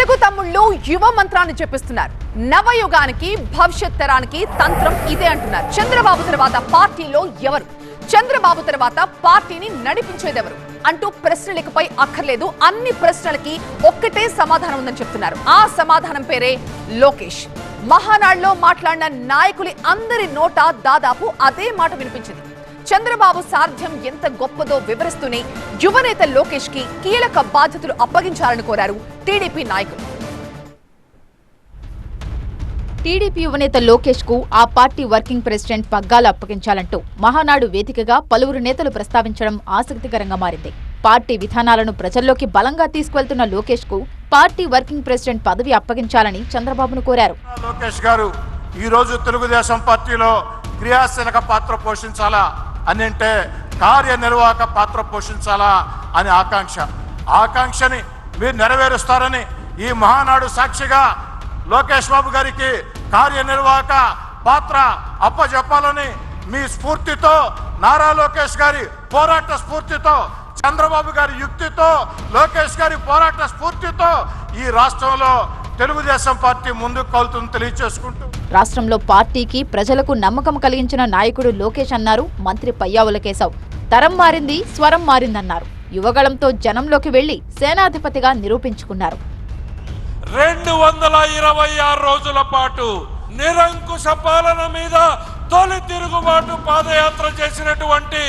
తెలుగు తమ్ముళ్ళు యువ మంత్రాన్ని చెప్పిస్తున్నారు. నవయుగానికి భవిష్యత్ తరానికి తంత్రం ఇదే అంటున్నారు. చంద్రబాబు తర్వాత పార్టీలో ఎవరు, చంద్రబాబు తర్వాత పార్టీని నడిపించేదెవరు అంటూ ప్రశ్నలపై అక్కర్లేదు, అన్ని ప్రశ్నలకి ఒక్కటే సమాధానం ఉందని చెప్తున్నారు. ఆ సమాధానం పేరే లోకేష్. మహానాడులో మాట్లాడిన నాయకులి అందరి నోట దాదాపు అదే మాట వినిపించింది. చంద్రబాబు సారథ్యం ఎంత గొప్పదో వివరిస్తూనే యువనేత లోకేష్ కి కీలక బాధ్యతలు అప్పగించాలని కోరారు టీడీపీ నాయకులు. టీడీపీ యువనేత లోకేష్ కు ఆ పార్టీ వర్కింగ్ ప్రెసిడెంట్ పగ్గాలు అప్పగించాలంటూ మహానాడు వేదికగా పలువురు నేతలు ప్రస్తావించడం ఆసక్తికరంగా మారింది. పార్టీ విధానాలను ప్రజల్లోకి బలంగా తీసుకువెళ్తున్న లోకేష్ కు పార్టీ వర్కింగ్ ప్రెసిడెంట్ పదవి అప్పగించాలని చంద్రబాబును కోరారు. లోకేష్ గారు ఈ రోజు తెలుగుదేశం పార్టీలో క్రియాశీలక పాత్ర పోషించాలా అని అంటే కార్యనిర్వాహక పాత్ర పోషించాలా అని ఆకాంక్షని మీరు నెరవేరుస్తారని ఈ మహానాడు సాక్షిగా లోకేష్ బాబు గారికి కార్యనిర్వాహక పాత్ర అప్పజెప్పాలని మీ స్ఫూర్తితో, నారా లోకేష్ గారి పోరాట స్ఫూర్తితో, చంద్రబాబు గారి యుక్తితో, లోకేష్ గారి పోరాట స్ఫూర్తితో ఈ రాష్ట్రంలో తెలుగుదేశం పార్టీ ముందుకు కలుతుందని తెలియజేసుకుంటూ రాష్ట్రంలో పార్టీకి ప్రజలకు నమ్మకం కలిగించిన నాయకుడు లోకేష్ అన్నారు మంత్రి పయ్యావుల కేశవ్. తరం మారింది, స్వరం మారిందన్నారు. యువగళంతో జనంలోకి వెళ్లి సేనాధిపతిగా నిరూపించుకున్నారు. 226 రోజుల పాటు నిరంకుశ పాలన మీద తొలి తిరుగుబాటు పాదయాత్ర చేసినటువంటి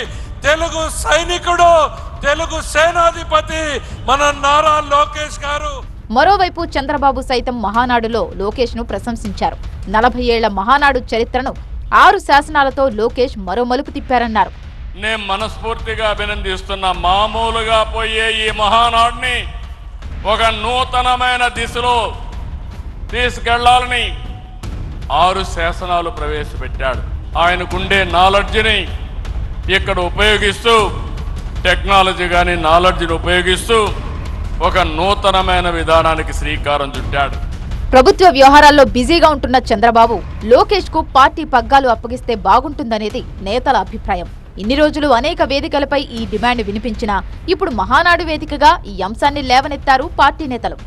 తెలుగు సైనికుడు, తెలుగు సేనాధిపతి మన నారా లోకేష్ గారు. మరోవైపు చంద్రబాబు సైతం మహానాడులో లోకేష్ ను ప్రశంసించారు. 40 ఏళ్ల మహానాడు చరిత్రను 6 శాసనాలతో లోకేష్ మరో మలుపు తిప్పారన్నారు. నేను మనస్ఫూర్తిగా అభినందిస్తున్న మామూలుగా పోయే ఈ మహానాడుని ఒక నూతనమైన దిశలో తీసుకెళ్లాలని 6 శాసనాలు ప్రవేశపెట్టాడు. ఆయనకుండే నాలెడ్జిని ఇక్కడ ఉపయోగిస్తూ, టెక్నాలజీ కానీ నాలెడ్జిని ఉపయోగిస్తూ ఒక నూతనమైన విధానానికి శ్రీకారం చుట్టాడు. ప్రభుత్వ వ్యవహారాల్లో బిజీగా ఉంటున్న చంద్రబాబు లోకేష్ కు పార్టీ పగ్గాలు అప్పగిస్తే బాగుంటుందనేది నేతల అభిప్రాయం. ఇన్ని రోజులు అనేక వేదికలపై ఈ డిమాండ్ వినిపించినా ఇప్పుడు మహానాడు వేదికగా ఈ అంశాన్ని లేవనెత్తారు పార్టీ నేతలు.